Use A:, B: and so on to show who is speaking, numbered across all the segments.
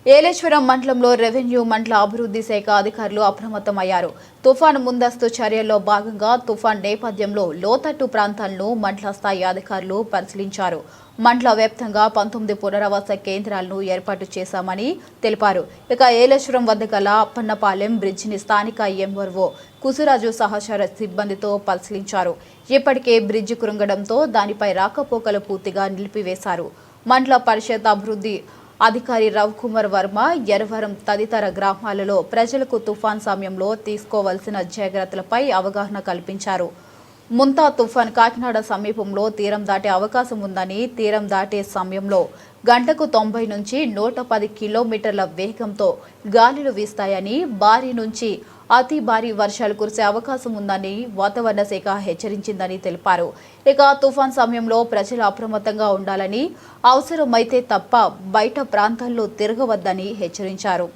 A: ఏలేశ్వరం మండలంలో రెవెన్యూ మండల అభివృద్ధి శాఖ అధికారులు అప్రమత్తమయ్యారు. తుఫాను ముందస్తు చర్యల్లో భాగంగా తుఫాన్ నేపథ్యంలో లోతట్టు ప్రాంతాలను మండల స్థాయి అధికారులు పరిశీలించారు. మండల వ్యాప్తంగా 19 పునరావాస కేంద్రాలను ఏర్పాటు చేశామని తెలిపారు. ఇక ఏలేశ్వరం వద్ద గల అప్పన్నపాలెం బ్రిడ్జిని స్థానిక ఎంఆర్ఓ కుసురాజు సహచర సిబ్బందితో పరిశీలించారు. ఇప్పటికే బ్రిడ్జి కృంగడంతో దానిపై రాకపోకలు పూర్తిగా నిలిపివేశారు. మండల పరిషత్ అభివృద్ధి అధికారి రవికుమార్ వర్మ ఎర్వరం తదితర గ్రామాలలో ప్రజలకు తుఫాన్ సమయంలో తీసుకోవాల్సిన జాగ్రత్తలపై అవగాహన కల్పించారు. ముంతా తుఫాన్ కాకినాడ సమీపంలో తీరం దాటే అవకాశం ఉందని, తీరం దాటే సమయంలో గంటకు 90 నుంచి 110 కిలోమీటర్ల వేగంతో గాలులు వీస్తాయని, భారీ నుంచి అతి భారీ వర్షాలు కురిసే అవకాశం ఉందని వాతావరణ శాఖ హెచ్చరించిందని తెలిపారు. ఇక తుఫాన్ సమయంలో ప్రజలు అప్రమత్తంగా ఉండాలని, అవసరమైతే తప్ప బయట ప్రాంతాల్లో తిరగవద్దని హెచ్చరించారు.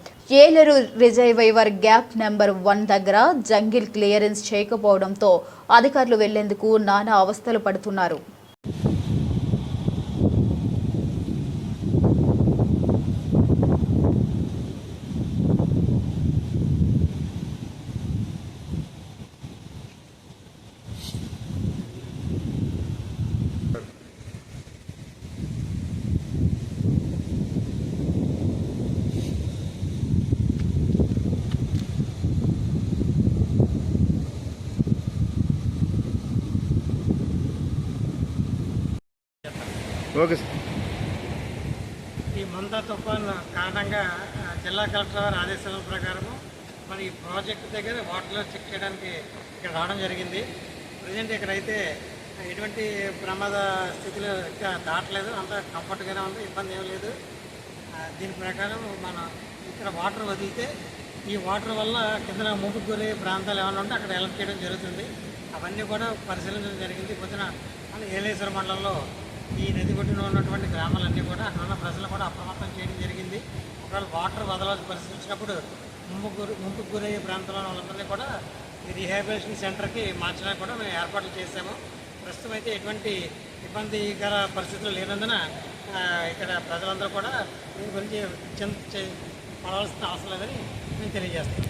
A: ఏలేరు రిజర్వాయర్ గ్యాప్ నెంబర్ 1 దగ్గర జంగిల్ క్లియరెన్స్ చేయకపోవడంతో అధికారులు వెళ్లేందుకు నానా అవస్థలు పడుతున్నారు.
B: ఓకే.
C: ఈ ముంతా తుఫాన్ కారణంగా జిల్లా కలెక్టర్ గారి ఆదేశాల ప్రకారము మరి ఈ ప్రాజెక్టు దగ్గర వాటర్ చెక్ చేయడానికి ఇక్కడ రావడం జరిగింది. ప్రజెంట్ ఇక్కడైతే ఎటువంటి ప్రమాద స్థితిలో ఇంకా దాటలేదు, అంత కంఫర్ట్గానే ఉంది, ఇబ్బంది ఏం లేదు. దీని ప్రకారం మనం ఇక్కడ వాటర్ వదిలితే ఈ వాటర్ వల్ల కింద ముంపుకు గురయ్యే ప్రాంతాలు ఏమైనా ఉంటే అక్కడ ఎలర్ట్ చేయడం జరుగుతుంది. అవన్నీ కూడా పరిశీలించడం జరిగింది. పొద్దున మన ఏలేశ్వరం మండలంలో ఈ నది ఒడ్డున ఉన్నటువంటి గ్రామాలన్నీ కూడా అక్కడ ఉన్న ప్రజలు కూడా అప్రమత్తం చేయడం జరిగింది. ఒకవేళ వాటర్ వదలాల్సి పరిస్థితినప్పుడు ముంపుకు గురయ్యే ప్రాంతంలో వాళ్ళందరినీ కూడా ఈ రీహాబిలిటేషన్ సెంటర్కి మార్చడానికి కూడా మేము ఏర్పాట్లు చేశాము. ప్రస్తుతం అయితే ఎటువంటి ఇబ్బందికర పరిస్థితులు లేనందున ఇక్కడ ప్రజలందరూ కూడా దీని గురించి పడవలసిన అవసరం లేదని మేము తెలియజేస్తాం.